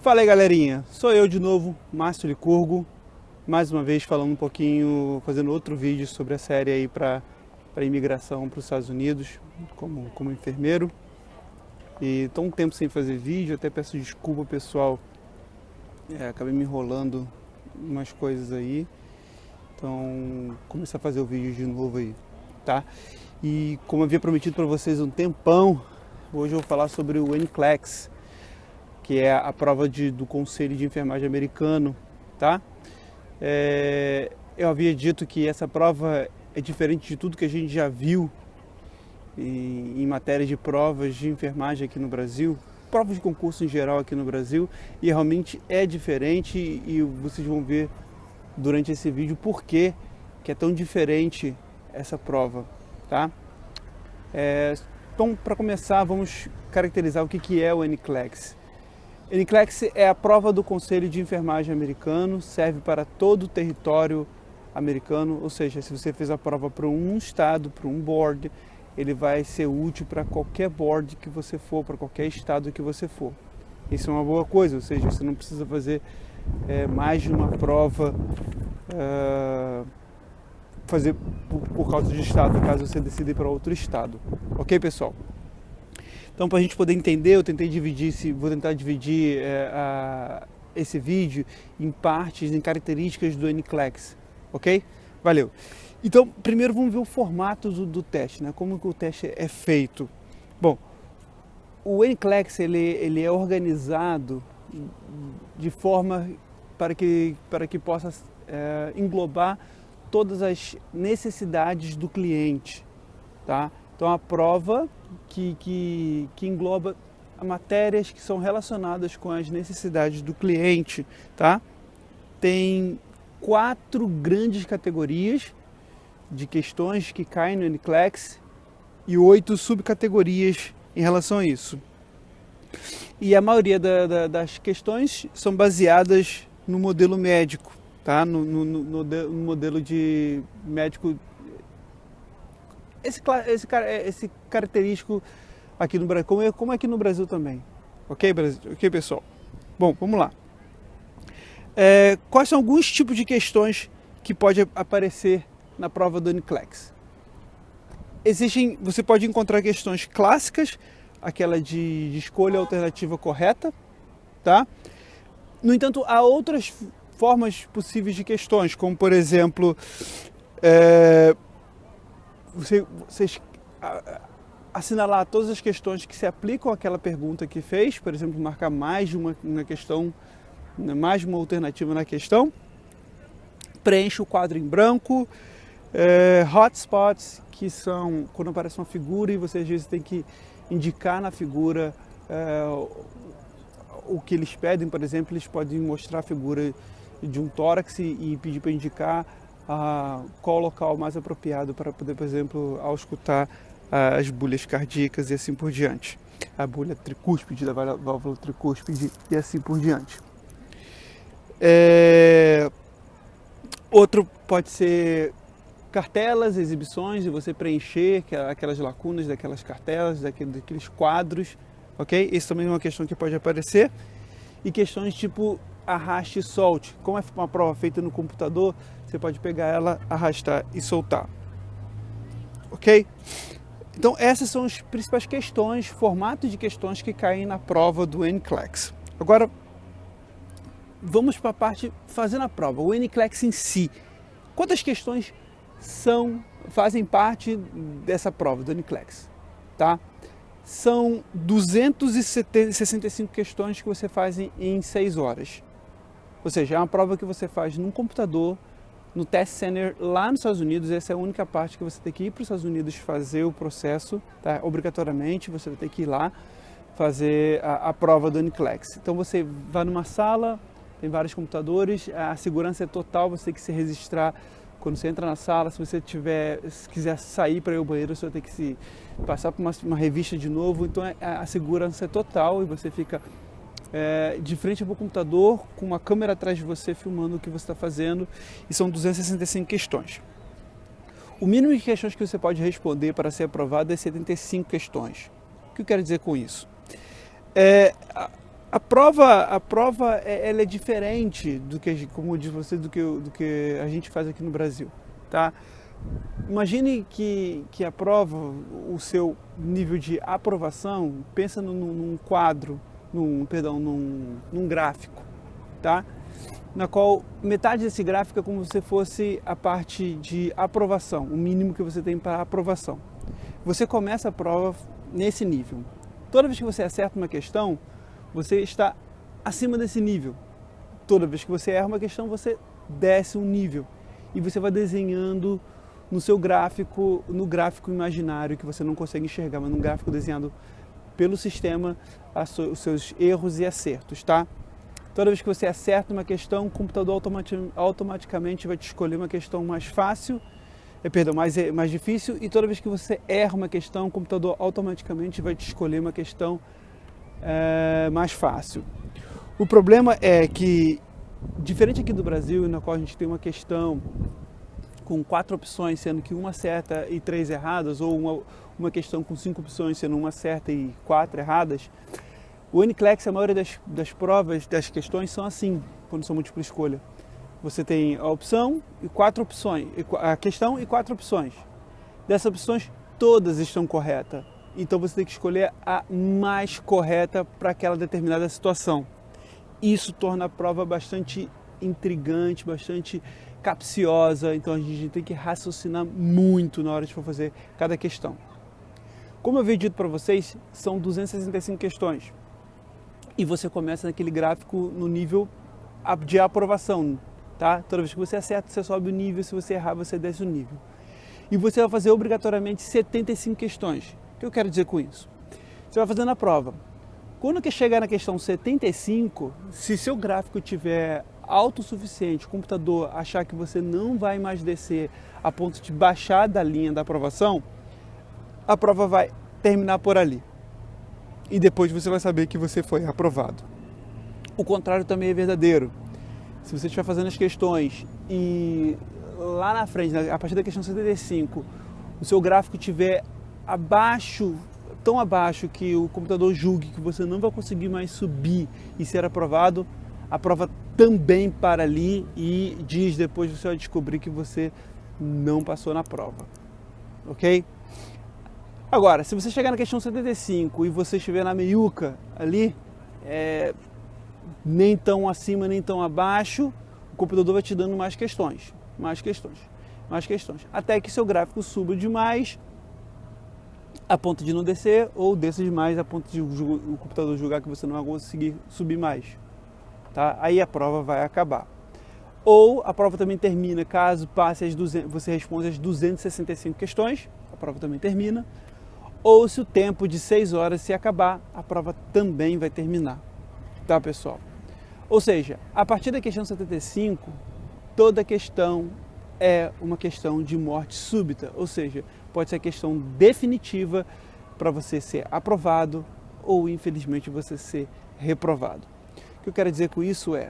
Fala aí, galerinha, sou eu de novo, Márcio Licurgo, mais uma vez falando um pouquinho, fazendo outro vídeo sobre a série aí para imigração para os Estados Unidos, como enfermeiro. E estou um tempo sem fazer vídeo, até peço desculpa pessoal, acabei me enrolando umas coisas aí, então começar a fazer o vídeo de novo aí, tá? E como havia prometido para vocês um tempão, hoje eu vou falar sobre o NCLEX, que é a prova do Conselho de Enfermagem americano, tá? Eu havia dito que essa prova é diferente de tudo que a gente já viu em matéria de provas de enfermagem aqui no Brasil, provas de concurso em geral aqui no Brasil, e realmente é diferente e vocês vão ver durante esse vídeo por que é tão diferente essa prova, tá? Então, para começar, vamos caracterizar o que é o NCLEX. NCLEX é a prova do Conselho de Enfermagem americano, serve para todo o território americano, ou seja, se você fez a prova para um estado, para um board, ele vai ser útil para qualquer board que você for, para qualquer estado que você for. Isso é uma boa coisa, ou seja, você não precisa fazer mais de uma prova, fazer por causa de estado, caso você decida ir para outro estado. Ok, pessoal? Então, para a gente poder entender, vou tentar dividir esse vídeo em partes, em características do NCLEX, ok? Valeu! Então, primeiro vamos ver o formato do teste, né? Como que o teste é feito. Bom, o NCLEX ele é organizado de forma para que possa englobar todas as necessidades do cliente, tá? Então, a prova que engloba matérias que são relacionadas com as necessidades do cliente, tá? Tem 4 grandes categorias de questões que caem no NCLEX e 8 subcategorias em relação a isso. E a maioria das questões são baseadas no modelo médico, tá? No modelo de médico. Esse característico aqui no Brasil, como aqui no Brasil também. Ok, pessoal? Bom, vamos lá. Quais são alguns tipos de questões que pode aparecer na prova do NCLEX? Você pode encontrar questões clássicas, aquela de escolha alternativa correta, tá? No entanto, há outras formas possíveis de questões, como por exemplo, vocês assinalar todas as questões que se aplicam àquela pergunta que fez, por exemplo, marcar mais de uma questão, mais de uma alternativa na questão, preenche o quadro em branco, hotspots, que são quando aparece uma figura e você às vezes tem que indicar na figura o que eles pedem. Por exemplo, eles podem mostrar a figura de um tórax e pedir para indicar qual o local mais apropriado para poder, por exemplo, auscultar as bolhas cardíacas e assim por diante. A bolha tricúspide, da válvula tricúspide e assim por diante. Outro pode ser cartelas, exibições, e você preencher aquelas lacunas daquelas cartelas, daqueles quadros, ok? Isso também é uma questão que pode aparecer. E questões tipo arraste e solte. Como é uma prova feita no computador, você pode pegar ela, arrastar e soltar. Ok? Então essas são as principais questões, formatos de questões que caem na prova do NCLEX. Agora, vamos para a parte fazendo a prova, o NCLEX em si. Quantas questões fazem parte dessa prova do NCLEX? Tá? São 265 questões que você faz em 6 horas. Ou seja, é uma prova que você faz num computador, no Test Center lá nos Estados Unidos. Essa é a única parte que você tem que ir para os Estados Unidos fazer o processo, tá? Obrigatoriamente você vai ter que ir lá fazer a prova do NCLEX. Então você vai numa sala, tem vários computadores, a segurança é total, você tem que se registrar quando você entra na sala. Se você quiser sair para ir ao banheiro, você vai ter que se passar por uma revista de novo. Então a segurança é total e você fica de frente para o computador com uma câmera atrás de você filmando o que você está fazendo, e são 265 questões. O mínimo de questões que você pode responder para ser aprovado é 75 questões. O que eu quero dizer com isso? A prova ela é diferente do que, como eu disse você, do que a gente faz aqui no Brasil, tá? Imagine que a prova, o seu nível de aprovação, pensa num quadro, num gráfico, tá? Na qual metade desse gráfico é como se fosse a parte de aprovação, o mínimo que você tem para aprovação. Você começa a prova nesse nível. Toda vez que você acerta uma questão, você está acima desse nível. Toda vez que você erra uma questão, você desce um nível. E você vai desenhando no seu gráfico, no gráfico imaginário que você não consegue enxergar, mas num gráfico desenhado pelo sistema, os seus erros e acertos, tá? Toda vez que você acerta uma questão, o computador automaticamente vai te escolher uma questão mais fácil, mais difícil, e toda vez que você erra uma questão, o computador automaticamente vai te escolher uma questão mais fácil. O problema é que, diferente aqui do Brasil, na qual a gente tem uma questão com 4 opções, sendo que uma certa e 3 erradas, ou uma questão com 5 opções, sendo uma certa e 4 erradas, o NCLEX, a maioria das provas, das questões são assim, quando são múltipla escolha. Você tem a opção e 4 opções, a questão e 4 opções. Dessas opções, todas estão corretas. Então você tem que escolher a mais correta para aquela determinada situação. Isso torna a prova bastante intrigante, bastante capciosa. Então a gente tem que raciocinar muito na hora de for fazer cada questão. Como eu havia dito para vocês, são 265 questões. E você começa naquele gráfico no nível de aprovação, tá? Toda vez que você acerta, você sobe o nível, se você errar, você desce o nível. E você vai fazer obrigatoriamente 75 questões. O que eu quero dizer com isso? Você vai fazendo a prova. Quando que chegar na questão 75, se seu gráfico tiver alto o suficiente, o computador achar que você não vai mais descer a ponto de baixar da linha da aprovação, a prova vai terminar por ali. E depois você vai saber que você foi aprovado. O contrário também é verdadeiro. Se você estiver fazendo as questões e lá na frente, a partir da questão 75, o seu gráfico estiver abaixo, tão abaixo que o computador julgue que você não vai conseguir mais subir e ser aprovado, a prova também para ali e dias depois você vai descobrir que você não passou na prova. Ok? Agora, se você chegar na questão 75 e você estiver na meiuca ali, nem tão acima nem tão abaixo, o computador vai te dando mais questões, até que seu gráfico suba demais a ponto de não descer, ou desça demais a ponto de o computador julgar que você não vai conseguir subir mais. Tá? Aí a prova vai acabar. Ou a prova também termina, caso passe você responde as 265 questões, a prova também termina. Ou se o tempo de 6 horas se acabar, a prova também vai terminar. Tá, pessoal? Ou seja, a partir da questão 75, toda questão é uma questão de morte súbita, ou seja, pode ser a questão definitiva para você ser aprovado ou, infelizmente, você ser reprovado. O que eu quero dizer com isso é,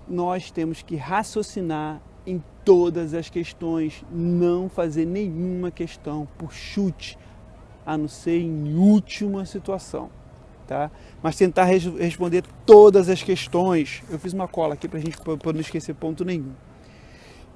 nós temos que raciocinar em todas as questões, não fazer nenhuma questão por chute, a não ser em última situação, tá? Mas tentar responder todas as questões. Eu fiz uma cola aqui para não esquecer ponto nenhum.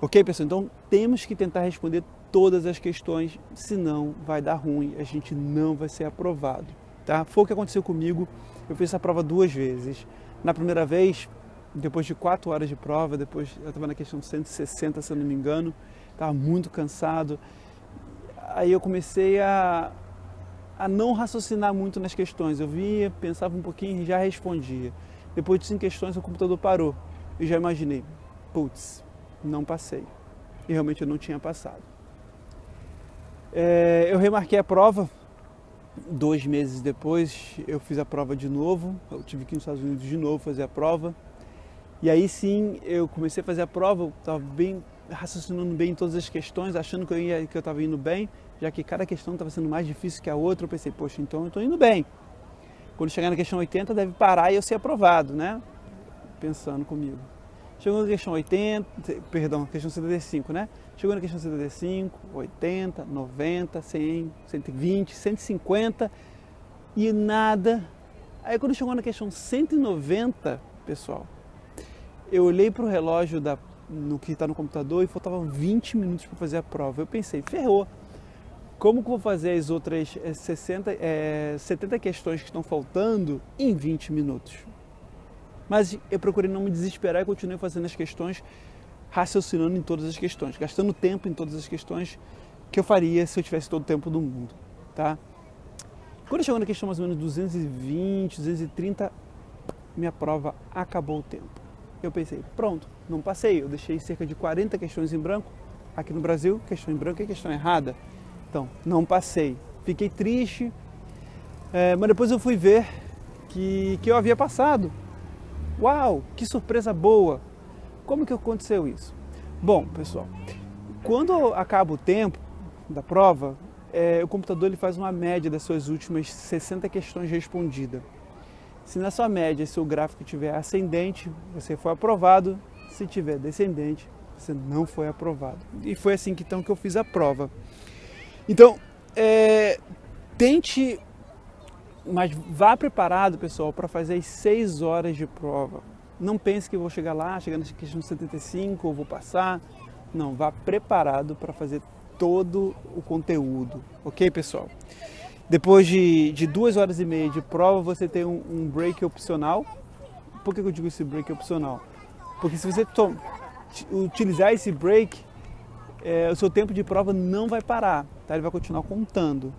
Ok, pessoal? Então temos que tentar responder todas as questões, senão vai dar ruim, a gente não vai ser aprovado, tá? Foi o que aconteceu comigo. Eu fiz essa prova 2 vezes. Na primeira vez, depois de 4 horas de prova, depois eu estava na questão 160, se eu não me engano, estava muito cansado. Aí eu comecei a não raciocinar muito nas questões. Eu via, pensava um pouquinho e já respondia. Depois de 5 questões, o computador parou. Eu já imaginei, putz, não passei. E realmente eu não tinha passado. Eu remarquei a prova. 2 meses depois, eu fiz a prova de novo. Eu tive que ir nos Estados Unidos de novo fazer a prova. E aí sim, eu comecei a fazer a prova, eu estava raciocinando bem em todas as questões, achando que eu estava indo bem, já que cada questão estava sendo mais difícil que a outra. Eu pensei, poxa, então eu estou indo bem. Quando chegar na questão 80, deve parar e eu ser aprovado, né? Pensando comigo. Chegou na questão 75, né? Chegou na questão 75, 80, 90, 100, 120, 150 e nada Aí quando chegou na questão 190, pessoal, eu olhei para o relógio no que está no computador e faltavam 20 minutos para fazer a prova. Eu pensei, ferrou. Como que eu vou fazer as outras 70 questões que estão faltando em 20 minutos? Mas eu procurei não me desesperar e continuei fazendo as questões, raciocinando em todas as questões, gastando tempo em todas as questões que eu faria se eu tivesse todo o tempo do mundo, tá? Quando chegou na questão mais ou menos 220, 230, minha prova acabou o tempo. Eu pensei, pronto, não passei. Eu deixei cerca de 40 questões em branco. Aqui no Brasil, questão em branco é questão errada. Então, não passei. Fiquei triste, mas depois eu fui ver que eu havia passado. Uau, que surpresa boa! Como que aconteceu isso? Bom, pessoal, quando acaba o tempo da prova, o computador ele faz uma média das suas últimas 60 questões respondidas. Se na sua média seu gráfico estiver ascendente, você foi aprovado. Se tiver descendente, você não foi aprovado. E foi assim que eu fiz a prova. Então, tente, mas vá preparado, pessoal, para fazer as 6 horas de prova. Não pense que vou chegar lá, chegar na questão 75, ou vou passar. Não, vá preparado para fazer todo o conteúdo, ok, pessoal? Depois de 2 horas e meia de prova, você tem um break opcional. Por que eu digo esse break opcional? Porque se você utilizar esse break, o seu tempo de prova não vai parar, tá? Ele vai continuar contando.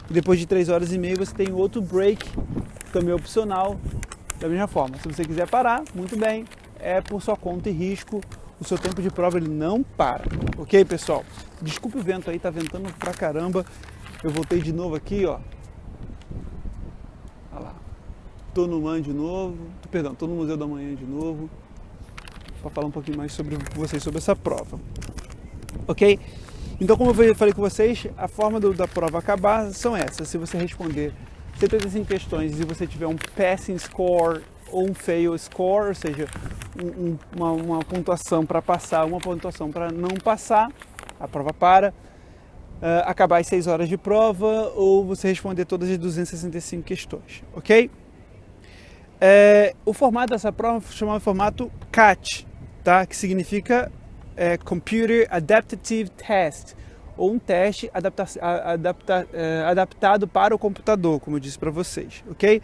E depois de 3 horas e meia, você tem outro break, também opcional, da mesma forma. Se você quiser parar, muito bem, é por sua conta e risco. O seu tempo de prova ele não para, ok, pessoal? Desculpe o vento aí, tá ventando pra caramba. Eu voltei de novo aqui, ó. Olha lá. Tô no MAN de novo. Perdão, tô no Museu da Manhã de novo. Para falar um pouquinho mais com vocês sobre essa prova. Ok? Então, como eu falei com vocês, a forma da prova acabar são essas. Se você responder 75 questões e você tiver um passing score ou um fail score, ou seja, uma pontuação para passar, uma pontuação para não passar, a prova para. Acabar as 6 horas de prova ou você responder todas as 265 questões, ok? O formato dessa prova é chamado formato CAT, tá? Que significa Computer Adaptive Test, ou um teste adaptado para o computador, como eu disse para vocês, ok?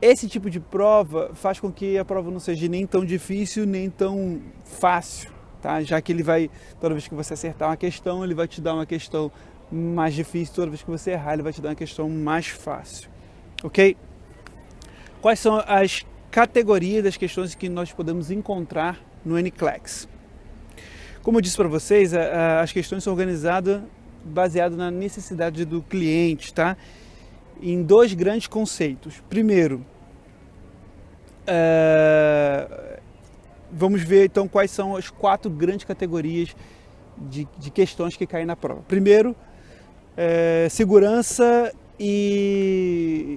Esse tipo de prova faz com que a prova não seja nem tão difícil, nem tão fácil, tá? Já que ele vai, toda vez que você acertar uma questão, ele vai te dar uma questão mais difícil, toda vez que você errar, ele vai te dar uma questão mais fácil, ok? Quais são as categorias das questões que nós podemos encontrar no NCLEX? Como eu disse para vocês, as questões são organizadas baseado na necessidade do cliente, tá? Em 2 grandes conceitos. Primeiro, vamos ver então quais são as 4 grandes categorias de questões que caem na prova. Primeiro, segurança e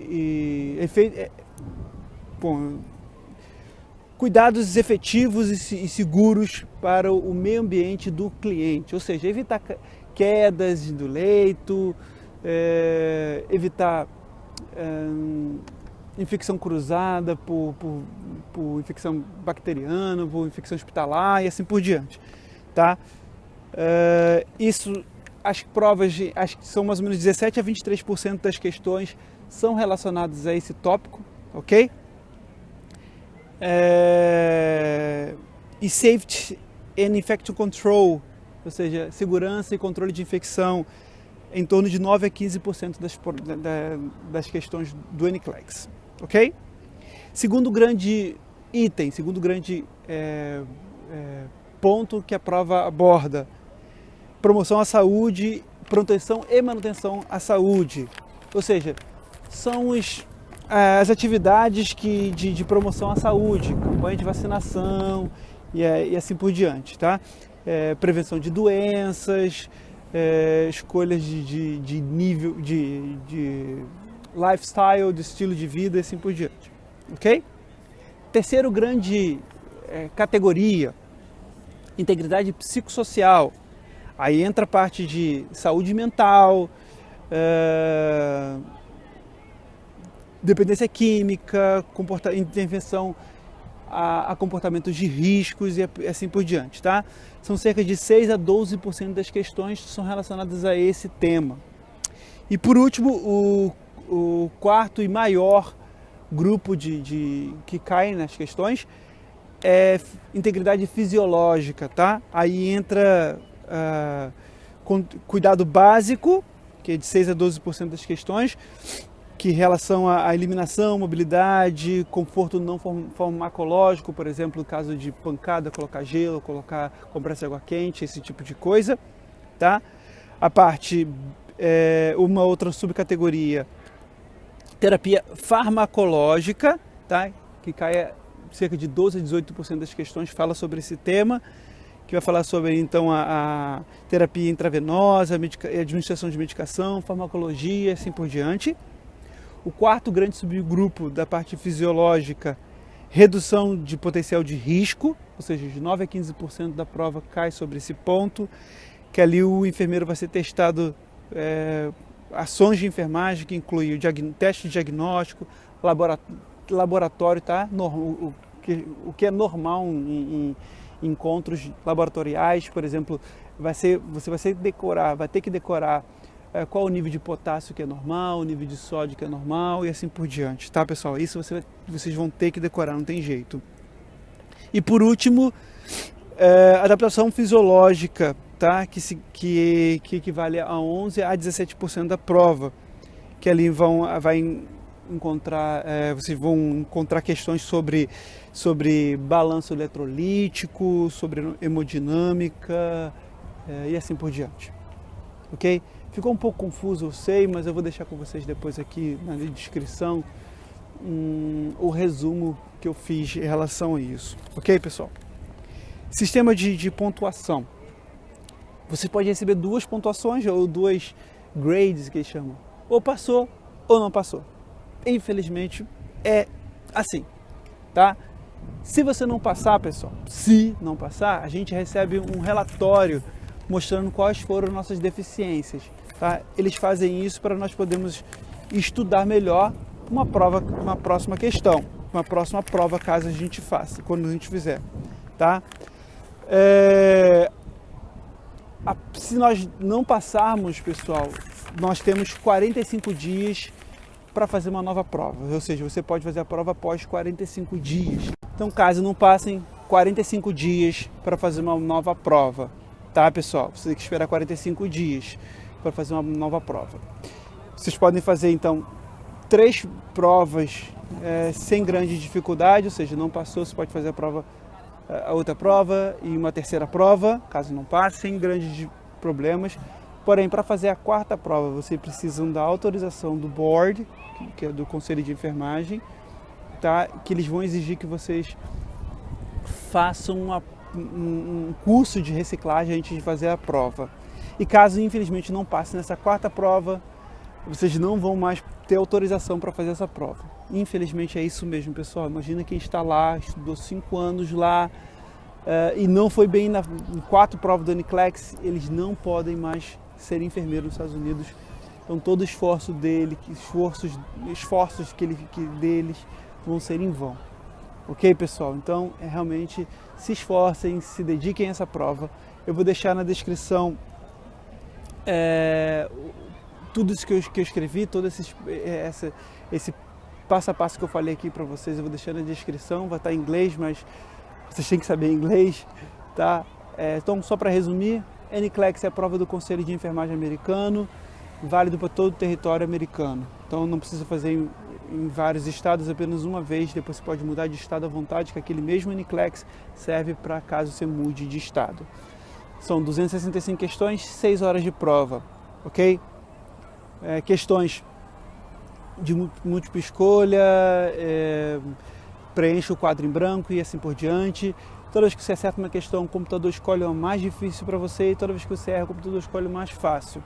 cuidados efetivos e seguros para o meio ambiente do cliente, ou seja, evitar quedas do leito, evitar infecção cruzada por infecção bacteriana, por infecção hospitalar e assim por diante, tá? Isso, as provas, acho que são mais ou menos 17 a 23% das questões são relacionadas a esse tópico, ok? E Safety and Infection Control, ou seja, segurança e controle de infecção, em torno de 9 a 15% das questões do NCLEX, ok? Segundo grande item, segundo grande ponto que a prova aborda, promoção à saúde, proteção e manutenção à saúde, ou seja, são as atividades de promoção à saúde, campanha de vacinação e assim por diante, tá? Prevenção de doenças, escolhas de nível, de lifestyle, de estilo de vida e assim por diante, ok? Terceiro grande categoria, integridade psicossocial. Aí entra a parte de saúde mental, dependência química, intervenção a comportamentos de riscos e assim por diante, tá? São cerca de 6 a 12% das questões que são relacionadas a esse tema. E por último, o quarto e maior grupo que cai nas questões é integridade fisiológica, tá? Aí entra cuidado básico, que é de 6 a 12% das questões, que em relação à eliminação, mobilidade, conforto não farmacológico, por exemplo, no caso de pancada, colocar gelo, colocar compressa de água quente, esse tipo de coisa, tá? A parte, uma outra subcategoria, terapia farmacológica, tá? Que cai cerca de 12 a 18% das questões, fala sobre esse tema, que vai falar sobre então a terapia intravenosa, administração de medicação, farmacologia, assim por diante. O quarto grande subgrupo da parte fisiológica, redução de potencial de risco, ou seja, de 9 a 15% da prova cai sobre esse ponto, que ali o enfermeiro vai ser testado ações de enfermagem, que inclui o teste de diagnóstico, laboratório, tá? O que é normal em encontros laboratoriais, por exemplo, você vai ter que decorar qual o nível de potássio que é normal, o nível de sódio que é normal e assim por diante, tá, pessoal? Isso vocês vão ter que decorar, não tem jeito. E por último, adaptação fisiológica, tá? Que equivale a 11 a 17% da prova, que ali vocês vão encontrar questões sobre balanço eletrolítico, sobre hemodinâmica e assim por diante, ok? Ficou um pouco confuso, eu sei, mas eu vou deixar com vocês depois aqui na descrição o resumo que eu fiz em relação a isso, ok, pessoal? Sistema de pontuação. Você pode receber 2 pontuações ou 2 grades, que eles chamam, ou passou ou não passou. Infelizmente é assim, tá? Se você não passar, pessoal, a gente recebe um relatório mostrando quais foram nossas deficiências, tá? Eles fazem isso para nós podermos estudar melhor uma próxima questão, uma próxima prova, caso a gente faça, quando a gente fizer, tá? Se nós não passarmos, pessoal, nós temos 45 dias para fazer uma nova prova, ou seja, você pode fazer a prova após 45 dias. Então, caso não passem 45 dias para fazer uma nova prova, tá, pessoal? Você tem que esperar 45 dias para fazer uma nova prova. Vocês podem fazer, então, 3 provas sem grande dificuldade, ou seja, não passou, você pode fazer a outra prova e uma terceira prova, caso não passe, sem grandes problemas. Porém, para fazer a 4ª prova, vocês precisam da autorização do board, que é do Conselho de Enfermagem, tá? Que eles vão exigir que vocês façam um curso de reciclagem antes de fazer a prova. E caso, infelizmente, não passe nessa 4ª prova, vocês não vão mais ter autorização para fazer essa prova. Infelizmente, é isso mesmo, pessoal. Imagina quem está lá, estudou 5 anos lá e não foi bem em 4 provas do NCLEX, eles não podem mais ser enfermeiro nos Estados Unidos. Então todo o esforço esforços deles vão ser em vão. Ok, pessoal? Então realmente se esforcem, se dediquem a essa prova. Eu vou deixar na descrição tudo isso que eu escrevi, todo esse passo a passo que eu falei aqui para vocês, eu vou deixar na descrição, vai estar em inglês, mas vocês têm que saber inglês, tá? Então, só para resumir, NCLEX é a prova do Conselho de Enfermagem americano, válido para todo o território americano. Então, não precisa fazer em vários estados, apenas uma vez, depois você pode mudar de estado à vontade, que aquele mesmo NCLEX serve para caso você mude de estado. São 265 questões, 6 horas de prova, ok? Questões de múltipla escolha, preenche o quadro em branco e assim por diante. Toda vez que você acerta uma questão, o computador escolhe uma mais difícil para você e toda vez que você erra, o computador escolhe mais fácil.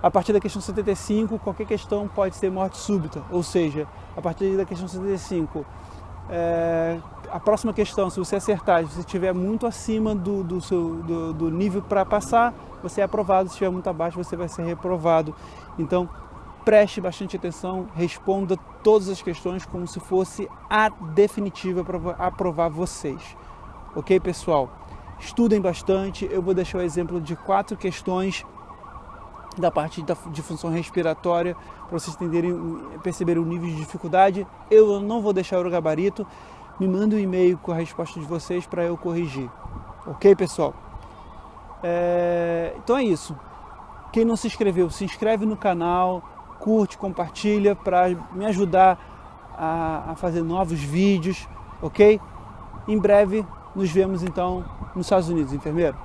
A partir da questão 75, qualquer questão pode ser morte súbita, ou seja, a partir da questão 75, a próxima questão, se você acertar, se você estiver muito acima do nível para passar, você é aprovado, se estiver muito abaixo, você vai ser reprovado. Então, preste bastante atenção, responda todas as questões como se fosse a definitiva para aprovar vocês. Ok, pessoal? Estudem bastante. Eu vou deixar o exemplo de 4 questões da parte de função respiratória para vocês perceberem o nível de dificuldade. Eu não vou deixar o gabarito. Me manda um e-mail com a resposta de vocês para eu corrigir. Ok, pessoal? Então é isso. Quem não se inscreveu, se inscreve no canal, curte, compartilha para me ajudar a fazer novos vídeos, ok? Em breve nos vemos então nos Estados Unidos, enfermeiro.